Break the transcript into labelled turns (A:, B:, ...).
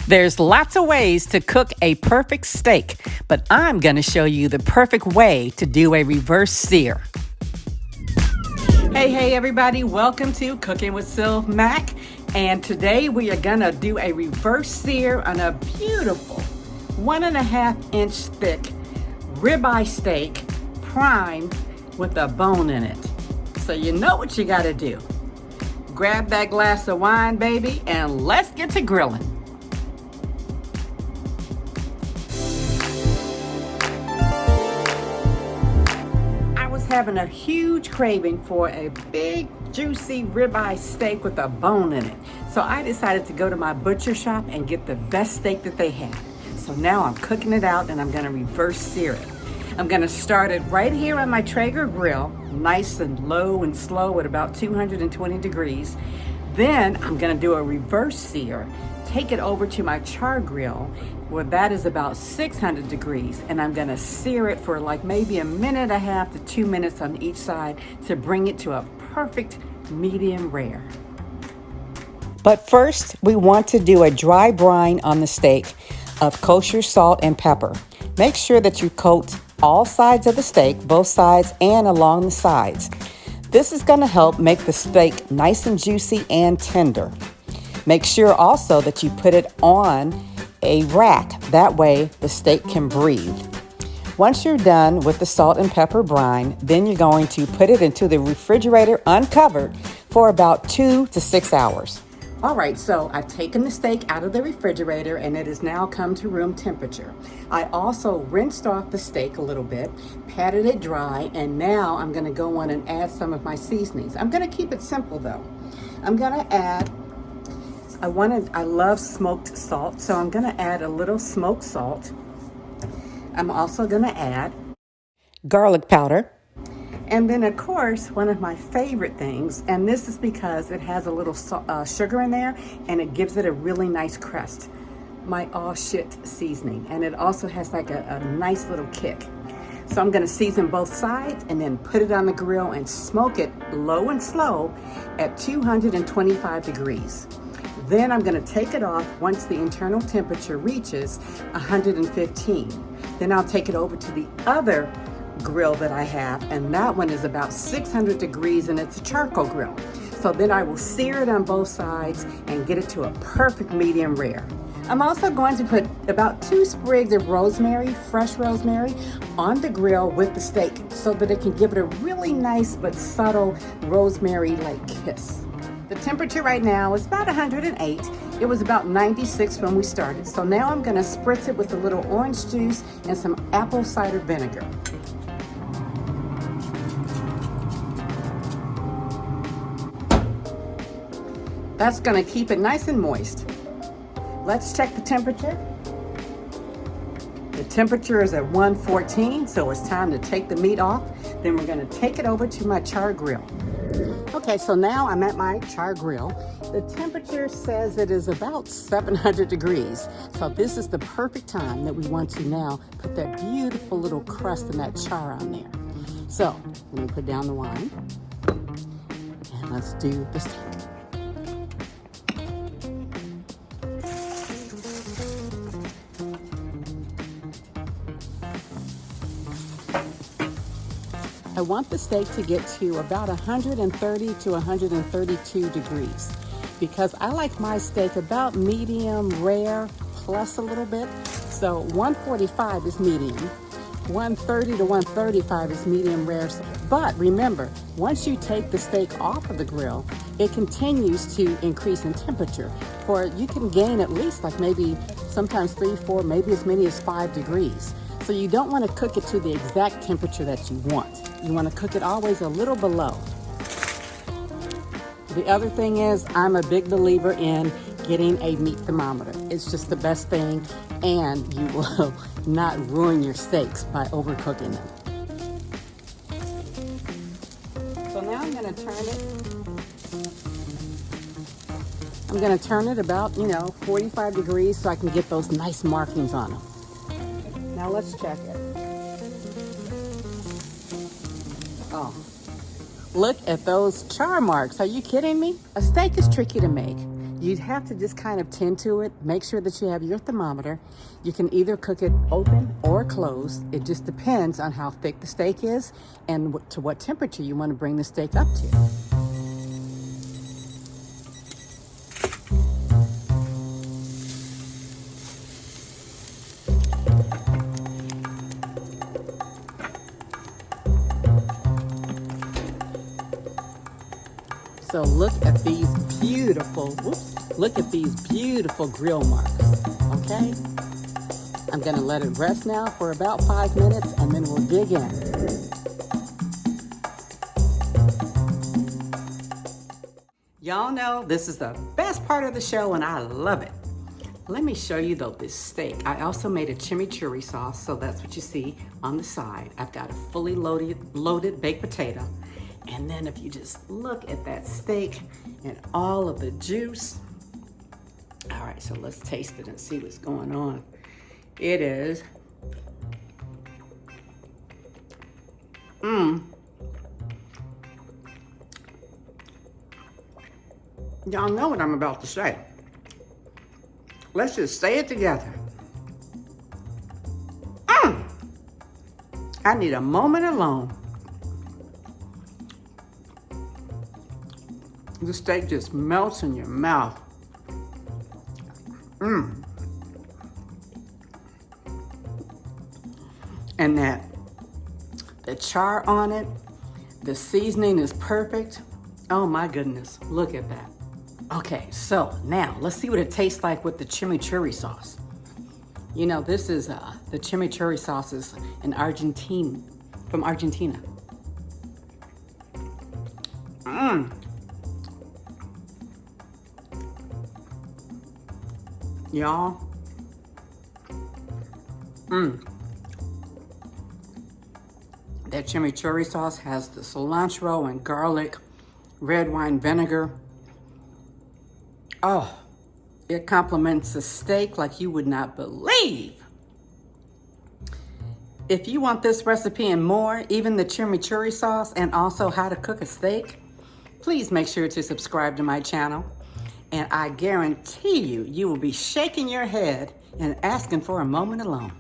A: There's lots of ways to cook a perfect steak, but I'm going to show you the perfect way to do a reverse sear. Hey everybody, welcome to Cooking with Sylv Mac, and today we are going to do a reverse sear on a beautiful 1.5-inch thick ribeye steak, prime with a bone in it. So you know what you got to do. Grab that glass of wine, baby, and let's get to grilling. Having a huge craving for a big juicy ribeye steak with a bone in it, so I decided to go to my butcher shop and get the best steak that they had. So now I'm cooking it out and I'm going to reverse sear it. I'm going to start it right here on my Traeger grill, nice and low and slow at about 220 degrees. Then I'm going to do a reverse sear, take it over to my char grill where that is about 600 degrees, and I'm gonna sear it for like maybe 1.5 to 2 minutes on each side to bring it to a perfect medium rare. But first, we want to do a dry brine on the steak of kosher salt and pepper. Make sure that you coat all sides of the steak, both sides and along the sides. This is gonna help make the steak nice and juicy and tender. Make sure also that you put it on a rack. That way the steak can breathe. Once you're done with the salt and pepper brine, then you're going to put it into the refrigerator uncovered for about 2 to 6 hours. All right, so I've taken the steak out of the refrigerator and it has now come to room temperature. I also rinsed off the steak a little bit, patted it dry, and now I'm gonna go on and add some of my seasonings. I'm gonna keep it simple though. I'm gonna add I love smoked salt, so I'm gonna add a little smoked salt. I'm also gonna add garlic powder. And then of course, one of my favorite things, and this is because it has a little sugar in there and it gives it a really nice crust, my all shit seasoning. And it also has like a nice little kick. So I'm gonna season both sides and then put it on the grill and smoke it low and slow at 225 degrees. Then I'm going to take it off once the internal temperature reaches 115. Then I'll take it over to the other grill that I have, and that one is about 600 degrees and it's a charcoal grill. So then I will sear it on both sides and get it to a perfect medium rare. I'm also going to put about 2 sprigs of rosemary, fresh rosemary, on the grill with the steak so that it can give it a really nice but subtle rosemary-like kiss. The temperature right now is about 108. It was about 96 when we started. So now I'm gonna spritz it with a little orange juice and some apple cider vinegar. That's gonna keep it nice and moist. Let's check the temperature. The temperature is at 114, so it's time to take the meat off. Then we're gonna take it over to my char grill. Okay, so now I'm at my char grill. The temperature says it is about 700 degrees. So this is the perfect time that we want to now put that beautiful little crust and that char on there. So let me put down the wine and let's do the steak. I want the steak to get to about 130 to 132 degrees because I like my steak about medium rare plus a little bit. So 145 is medium, 130 to 135 is medium rare. But remember, once you take the steak off of the grill, it continues to increase in temperature. For you can gain at least like maybe sometimes 3, 4, maybe as many as 5 degrees. So you don't want to cook it to the exact temperature that you want. You want to cook it always a little below. The other thing is I'm a big believer in getting a meat thermometer. It's just the best thing, and you will not ruin your steaks by overcooking them. So now I'm going to turn it. I'm going to turn it about, 45 degrees so I can get those nice markings on them. Now let's check it. Oh, look at those char marks. Are you kidding me? A steak is tricky to make. You'd have to just kind of tend to it. Make sure that you have your thermometer. You can either cook it open or closed. It just depends on how thick the steak is and to what temperature you want to bring the steak up to. So look at these beautiful grill marks, okay? I'm gonna let it rest now for about 5 minutes and then we'll dig in. Y'all know this is the best part of the show and I love it. Let me show you though this steak. I also made a chimichurri sauce, so that's what you see on the side. I've got a fully loaded baked potato. And then if you just look at that steak and all of the juice. All right, so let's taste it and see what's going on. It is, Y'all know what I'm about to say. Let's just say it together. I need a moment alone. The steak just melts in your mouth. And the char on it, the seasoning is perfect. Oh my goodness, look at that. Okay, so now let's see what it tastes like with the chimichurri sauce. You know, this is the chimichurri sauce is from Argentina. Y'all. That chimichurri sauce has the cilantro and garlic, red wine vinegar. Oh, it complements the steak like you would not believe. If you want this recipe and more, even the chimichurri sauce and also how to cook a steak, please make sure to subscribe to my channel. And I guarantee you will be shaking your head and asking for a moment alone.